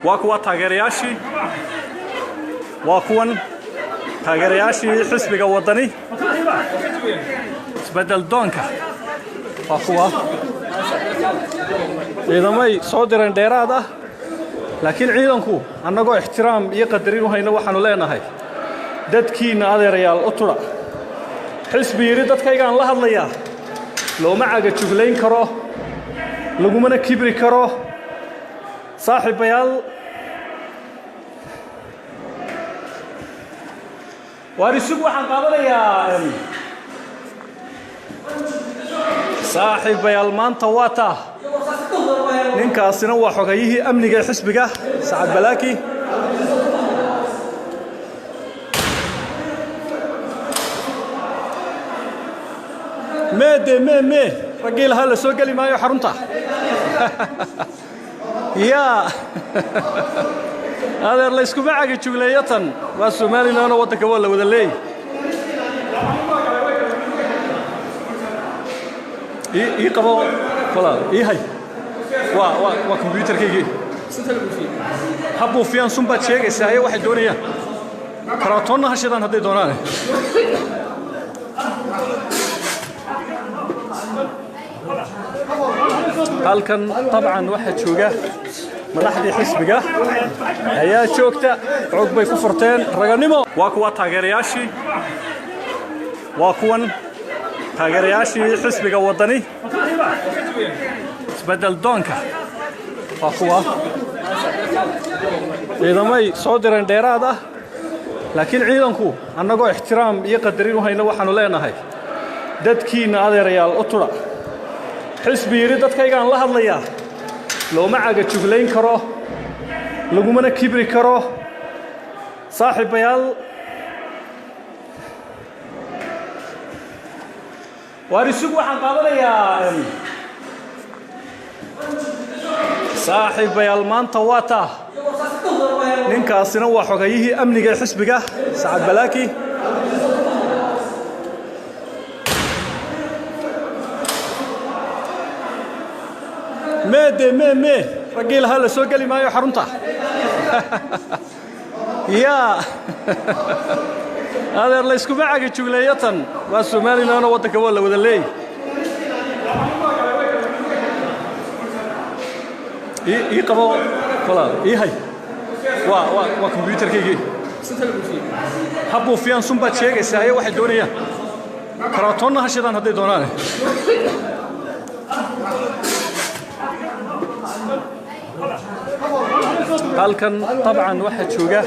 وكوا تاجرياشي وكون تاجرياشي حسب وطني بدل دونكا وكوا إذا ما صادر الدير هذا لكن عيدانكو أنا جو احترام يقدرين وهنا وحنو لنا هاي دد كينا هذا ريال أطلع حسب يريد دد كيان الله الله يا لو ما عجت شغلين كره لو جمنا كبر كره صاحب بيال وارسوق وحن قابل يا صاحب بيال مان تواتا ننكاسنا وحقيه أمني جاي حسبك سعد بلاكي مي رجيل هلا سوق لي ما يحرمته يا هذا اللي يسكب معك شغلية والسومالي أنا ودك ولا لي إيه قبل فلا إيه هاي وكمبيوتر كيجي حبوا فيان سنبات شيء إسرائيل واحد دونية كراتوننا هالشيطان هذي دونانه halkan طبعا واحد شوقه madaxdii xisbiga ayaa joogta cod bay ku furteen raganimo waa kuwa taageerayaashii xisbiga wadani isbedel doonka waa kuwa ciidamay soo direen dheeraad laakiin ciidanku anagoo ixtiraam iyo qadarin wahayna waxaanu leenahay dadkiina adeerayaal u tura حسب يريد دد كيان الله الله يا لو ما عجت شغلين كره لو جمنا كبر كره صاحب بيال وارسوق وحن قابل يا صاحب بيال مان تواتا ننكاسنا وحقيه أمني جاي حسبك سعد بلاكي مي رجيل هلا سوق لي ما يحرمته يا هذا اللي يسكب معك شغلية والسومالي أنا ودك ولا لي إيه قبل فلا إيه هاي وكمبيوتر كيجي حبوا فيان سنبات شيء إسرائيل واحد دونية كراتوننا هالشيطان هذي دونانه halkan طبعا واحد شوقه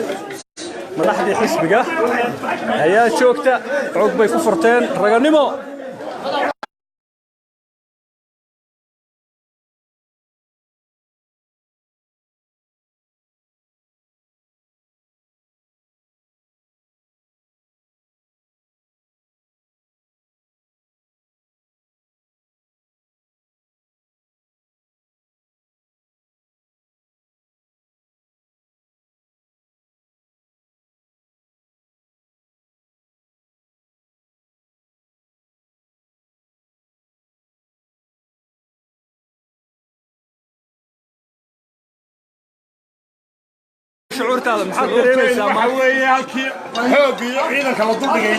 madaxdii xisbiga ayaa joogta cod bay ku furteen raganimo شعورك هذا محضر إيه سامع وياكي حوقي عيدك الله ضدقي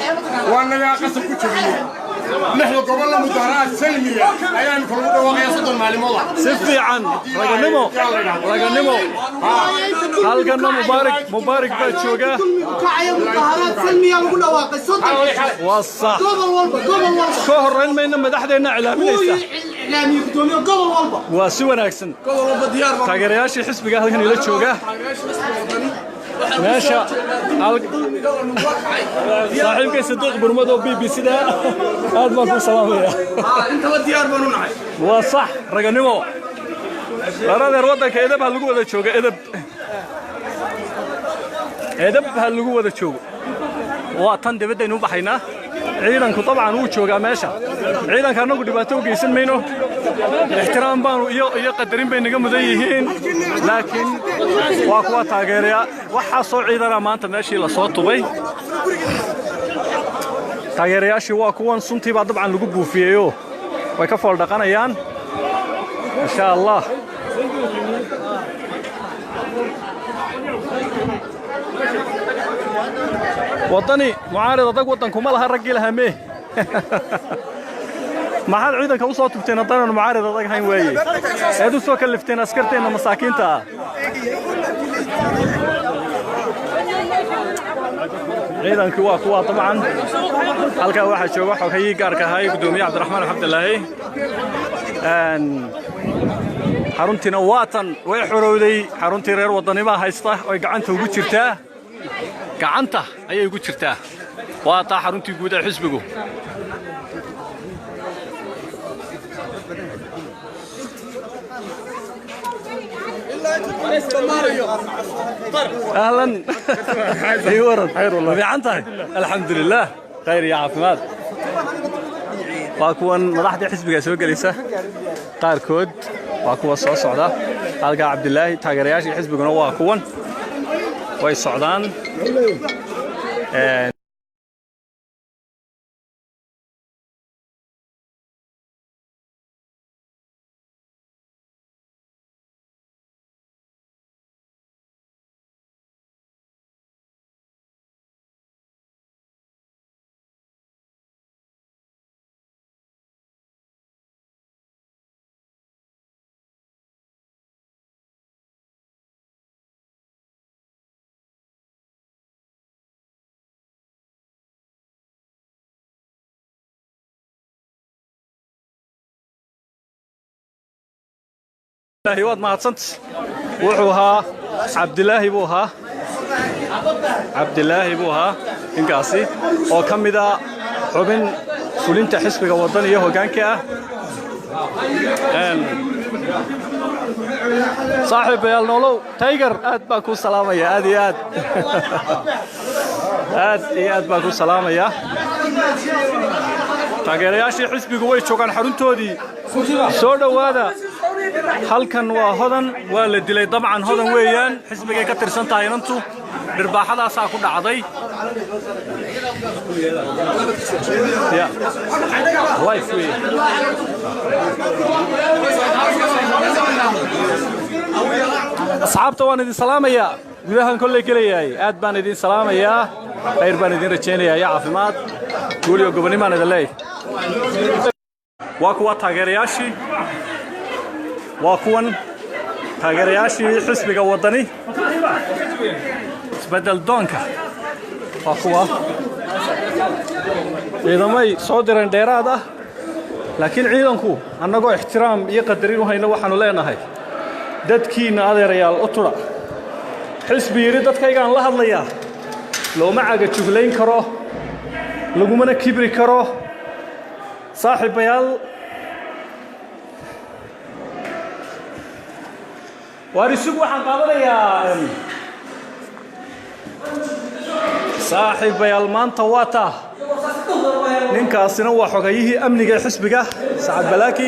وأنا يا قصب كتبني نحن قبلنا مدارات سلمية أيام كنا واقعي صدر معلم الله سفي عن رجنمو هالقنا مبارك بتشوقه مدارات سلمية وقولنا واقعي صدر والصح قبل كهر علم إنما دحدنا إعلامي ليس إعلامي قدومي قبل والله وسوى ناكسن تاجرياشي حسب قال هن يلتشوقه ماشى صاحبك صديق برمضو BBC ده هذا ما في سلامية أنت وديار بنونعي وصح رجنمو أنا الوضع كإذا بهالجو هذا شوقه إذا بهالجو هذا شوقه وطن ده بدنا نوبحينا عيدانكو طبعا هو شوقه ماشى عيدان كانوا قد باتوا جيسن منه احترام بانو يقدرين بين نجم ذيهين لكن واقوى تاجريا وحصل عيدنا ما أنت ماشي لصوت طبي تاجريا شو واقوى سنتي بعد طبعا لجوبه فيه ويكفر دقنا يان إن شاء الله وطني معارض أدق وطنكم الله الرجل همه ما حد عيدا كوصل تبتين الطن المعارض أدق هاي ويا هذا سو كلفتين أسكرتين مساكين تا عيدا كوا طبعا halka waxa jooga xoghayi gaarka ahay gudoomiye Cabdiraxmaan Cabdullaahi xaruntina waatan way xorowday xaruntii reer wadaniba haysta oo gacanta ugu jirtaa gacanta ayay ugu jirtaa waa taa xaruntii guud ee xisbigu اهلا ايوه خير والله في عنتك الحمد لله خير يا عافماد واكون مدحدي حسبيga soo galeysa qaar kood waa kuwa soo socda halka Cabdullaahi taageerayaashii xisbiguna waa kuwan way socdaan هيواد ما هتصنت وحوها عبد الله بوها إنقاسي أو كم إذا حبن فلنت حسب وطني هو كان كأ صاحب يا النولو تايجر أد باكو سلامة يا أدي أد باكو سلامة يا taageerayaashii xisbigu way joogan xaruntoodii soo dhawaada halkan waa hodan waa la dilay dabcan hodan weeyaan xisbigay ka tirsan tahay inantu dhirbaaxadaas ku dhacday ya life way asxaabta waan idin salaamayaa gudahan kolley gelayay aad baan idin salaamayaa khayr baan idin rajaynayaa ya caafimaad guuliyo gobonimaan idin leeyahay waa kuwa taageerayaashii xisbiga wadani isbedel doonka waa kuwa ciidamay soo direen dheeraad ah laakiin ciidanku annagoo ixtiraam iyo qadarin u hayna waxaanu leenahay dadkiina adeerayaal u tura xisbi yiri dadkaygaan la hadlayaa looma caga juglayn karo lagumana kibri karo saaxiibayaal waarisugu waxaan qaadanayaa saaxiibayaal maanta waa taa ninkaasina waa xogayihii amniga xisbiga Sacad Balaaki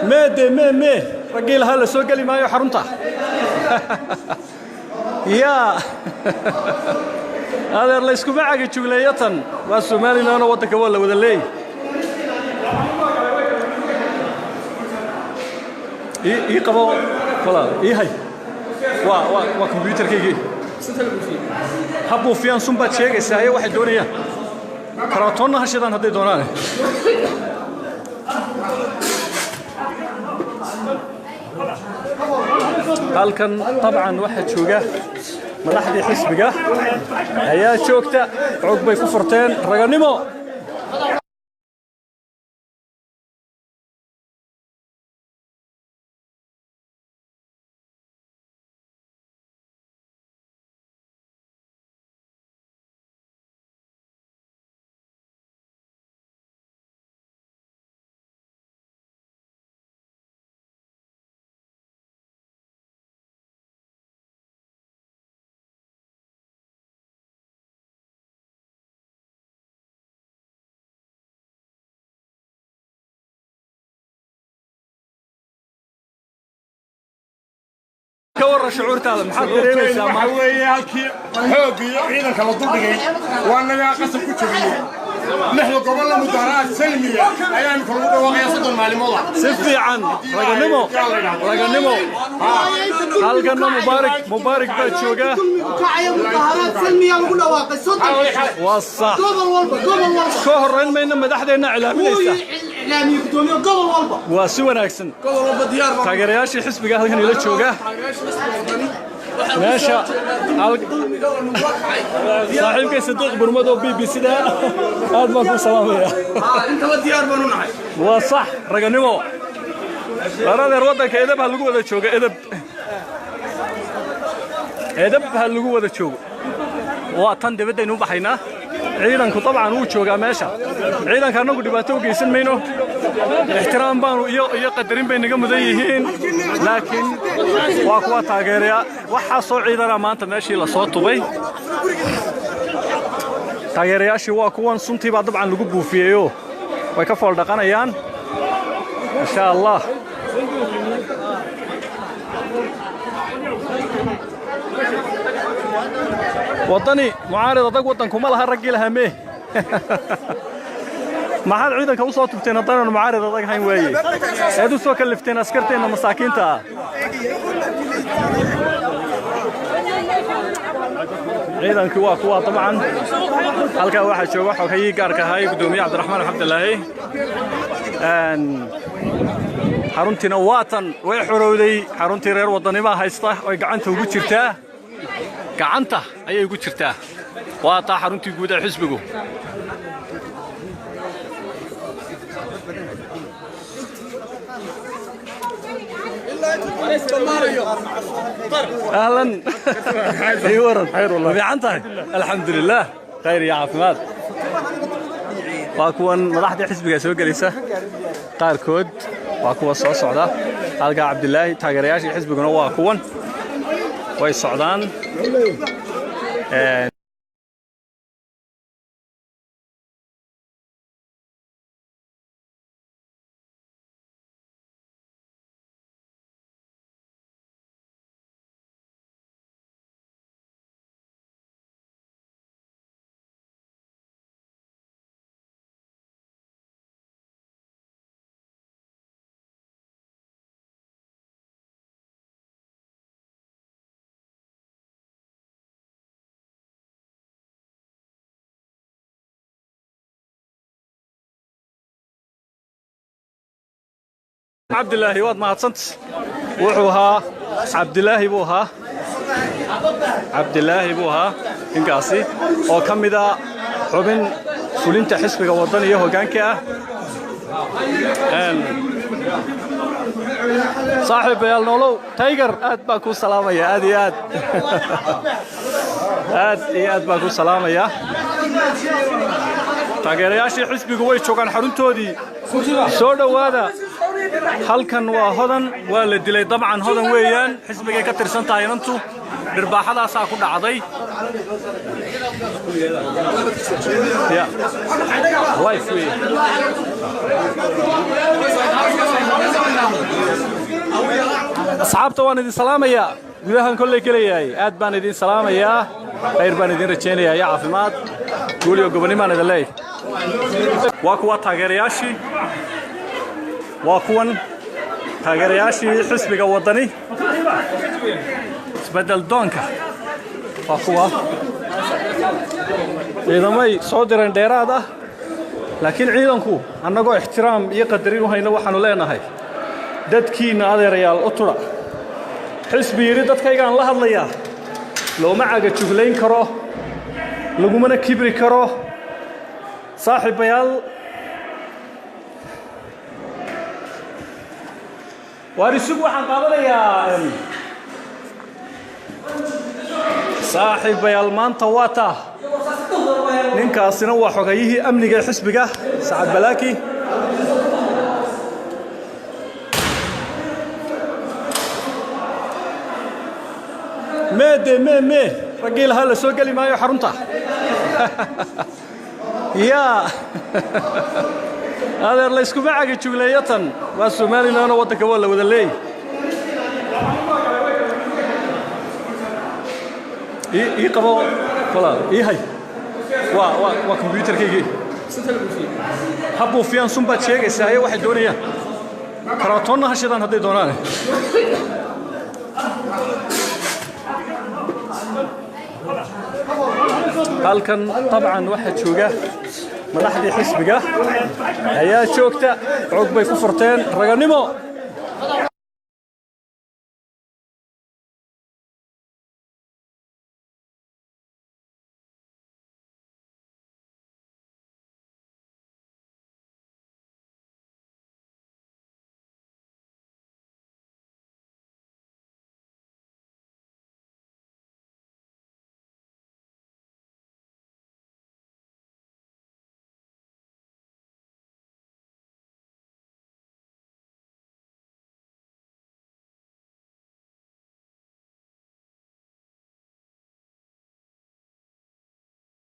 me ragil hala soo gali maayo xarunta يا هذا اللي يسكو معك جولية والسومالي أنا وطك ولا وذا لي قبل ولا هاي وكمبيوتر كي حبوا فيها سنبات شيء سايا واحد دونية كراتونا هالشيطان هذي دونانه halkan طبعا waxa jooga madaxdii xisbiga ayaa joogta xoog bay ku furteen raganimo كورة شعور هذا محد دريميسا ما هو halkii xoog iyo ciidanka la duldhigay waa naga qasab ku jabiyay نحن قبل مدارات سلمية أيام كل واقعية صدر معلومات سفي عن رجنمو halkana mubaarak baa jooga kacaya mudaharaad salmiya lagu dhawaaqay soddon wasa gobol walba ka horeyn mayna madaxdeena cilaaminaysa ilaamiyo gudoomiye gobol walba waa si wanaagsan gobol walba diyaar baa taageerayaashii xisbiga halkan ila jooga meesha saaxiibkay Sadiq Burmado BBC da aad baan ku salaamaya intaba diyaar baan u nahay waa sax raganimo qaradeer wadanka edab ha lagu wada joogo edab ha lagu wada joogo waa tan dibadaynu u baxaynaa ciidanku dabcan uu joogaa meesha ciidanka anagu dhibaato u geysan mayno ixtiraam baan iyo qadarin bay naga mudan yihiin laakiin waa kuwa taageeraya waxa soo ciidana maanta meeshii la soo tubay taageerayaashii waa kuwan suntii baa dabcan lagu buufiyeeyo way ka fool dhaqanayaan insha Allah wadani mucaarad adag wadanku ma laha ragii lahamee maxaad ciidanka u soo tubteen haddana mucaarad adag hayn waaye eed u soo kalifteen askarteena masaakiinta ciidanku waa kuwa dabcan halka waxa jooga xogayii gaarka ahaa gudoomiye Cabdiraxmaan Cabdilaahi xaruntina waatan way xorowday xaruntii reer wadanima haysta oo gacanta ugu jirtaa gacanta ayay ugu jirtaa waa taa xaruntii guud ee xisbigu اهلا ايوه خير والله بيعنتها الحمد لله خير يا عافماد واكون مدحدي xisbiga soo galaysa qaarkood waa kuwa soo socda halka Cabdilaahi taageerayaashii xisbiguna waa kuwan way socdaan عبد الله واد ما تصنت وحوها عبد الله بوها عبد الله بوها إنكاسي أو كم إذا حبن فلنت حسب وطني هوجانك صاحب يا النولو تايجر أد باكو سلامة يا أدي أد باكو سلامة يا taageerayaashii xisbigu way joogan xaruntoodii soo dhawaada halkan waa hodan waa la dilay dabcan hodan weeyaan xisbigay ka tirsan tahay inantu dhirbaaxadaas ku dhacday ya life way asxaabta waan idin salaamayaa gudahan kolley kaleeyahay aad baan idin salaamayaa khayr baan idin rajaynayaa ya caafimaad guul iyo gobonnimaan idin leeyahay waa kuwa taageerayaashii waa kuwan taageerayaashii xisbiga wadani isbedel doonka waa kuwa ciidamay soo direen dheeraad ah laakiin ciidanku annagoo ixtiraam iyo qadarin u hayna waxaanu leenahay dadkiina adeerayaal u tura xisbi yiri dadkaygaan la hadlayaa looma caga juglayn karo lagumana kibri karo saaxiibayaal waarisugu waxaan qaadanayaa saaxiibayaal maanta waa taa ninkaasina waa xogayihii amniga xisbiga Sacad Balaaki me ragil hala soo gali maayo xarunta ya adeer la isku macaga jugleeyatan waa Soomaaliland wadanka waa la wada leey qabo wala hay waa computerkaygi habuu fiyan sunbaad sheegaysaa ayaa waxay doonayaan karaatoonna ha shidaan hadday doonaan halkan طبعا waxa jooga madaxdii xisbiga ayaa joogta cod bay ku furteen raganimo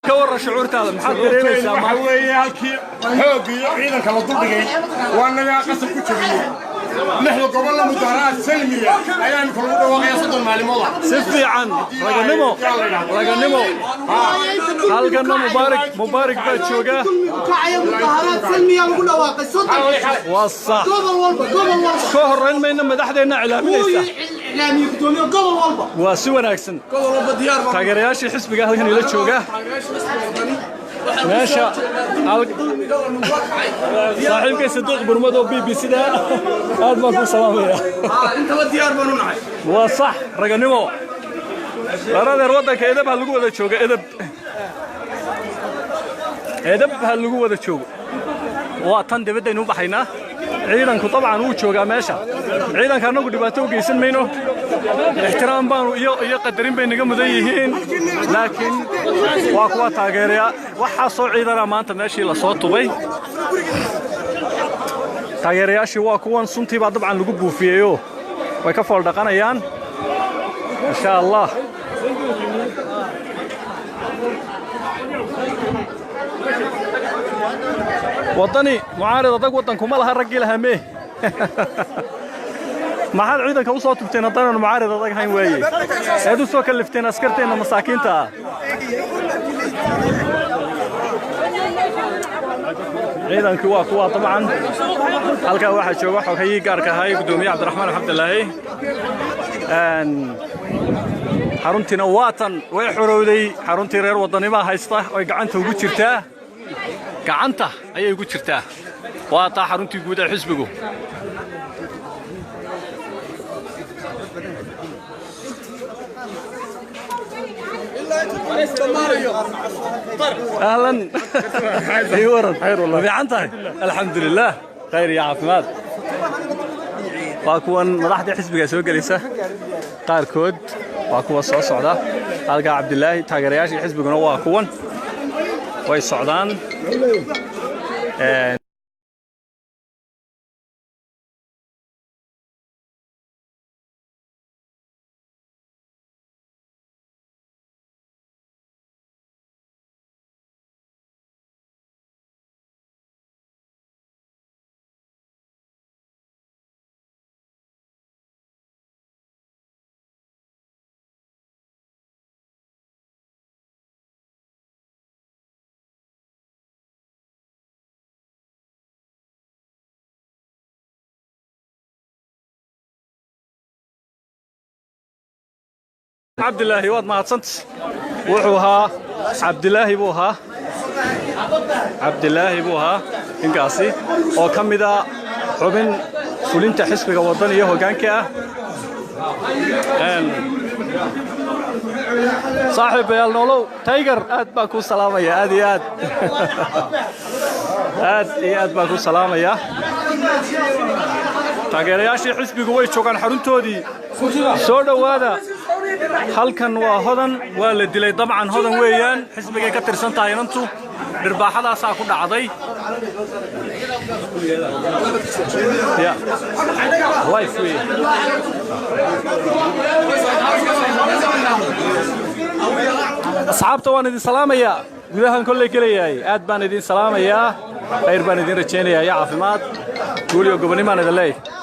كورة شعور هذا محل دريميسا ما هو يالكي حوقي عيدا كلا ضدقي وانا قصب كتبيه نحن قبلنا مظاهرات سلمية ايام كنا واقعي صدر معلومات سفي عن رجنمو halkan مبارك بات شوقه كعيا مظاهرات سلمية لقول واقع صدر وصح قبل والبا كهر ما إنما دحدنا إعلاميسا إعلامي قدومي قبل والبا واسوى ناكسن قبل والبا ديار بنا تاجرياشي حسبك halkan ila jooga ماشا صاحبك صديق برمضو بي سي ده هذا ما سلام يا انت وديار بنو نحي وصح رجنمو أنا ودك إدب هاللجوء ده شوقة إدب هاللجوء ده شوقة وطن دبده إنه بحينا عيدان طبعا هو شوقة ماشى عيدان كانوا قد باتوا قيسن منه احترام بانو يقدرين بين نجم ذيهين لكن واقوى تاجريا وحصل عيدان ما أنت ماشي لصوت طبي تاجريا شو واقوى سنتي بعد طبعا لجوء فيه ويكفر دقنا يان إن شاء الله وطني معارض ضق وطنكم ما لها رجل همه ما حد عيدك وصوت بتين طنا معارض ضق هاي وين هادو سو كلفتين اسكرتين مساكين تا عيدك كوا طبعا halka waxa jooga xogay gaarka ahay gudoomiye Cabdiraxmaan Xabdilaahi xaruntina waatan way xorowday xaruntii reer wadanima haysta oo gacanta ugu jirtaa gacanta ayay ugu jirtaa waa taa xaruntii guud ee xisbigu اهلا ايوه خير والله في عنتها الحمد لله خير يا عافماد واكون مدحدي حسبيga soo galeysa qaarkood waa kuwa soo socda halka Cabdilaahi taageerayaashii xisbiguna waa kuwan way socdaan عبد الله واد ما تصنت وحوها عبد الله بوها عبد الله بوها إنقاسي أو كم إذا حبن فلنت حسب وطني هو كان كأ صاحب يا النولو تايجر أد باكو سلامة يا أدي أد باكو سلامة يا taageerayaashii xisbigu way joogan xaruntoodii soo dhawaada halkan waa hodan waa la dilay dabcan hodan weeyaan xisbigay ka tirsan tahay inantu dhirbaaxadaas ku dhacday ya life way asxaabta waan idin salaamayaa gudahan kolley kaleeyahay aad baan idin salaamayaa khayr baan idin rajaynayaa ya caafimaad guul iyo gobonimo aan idin leeyahay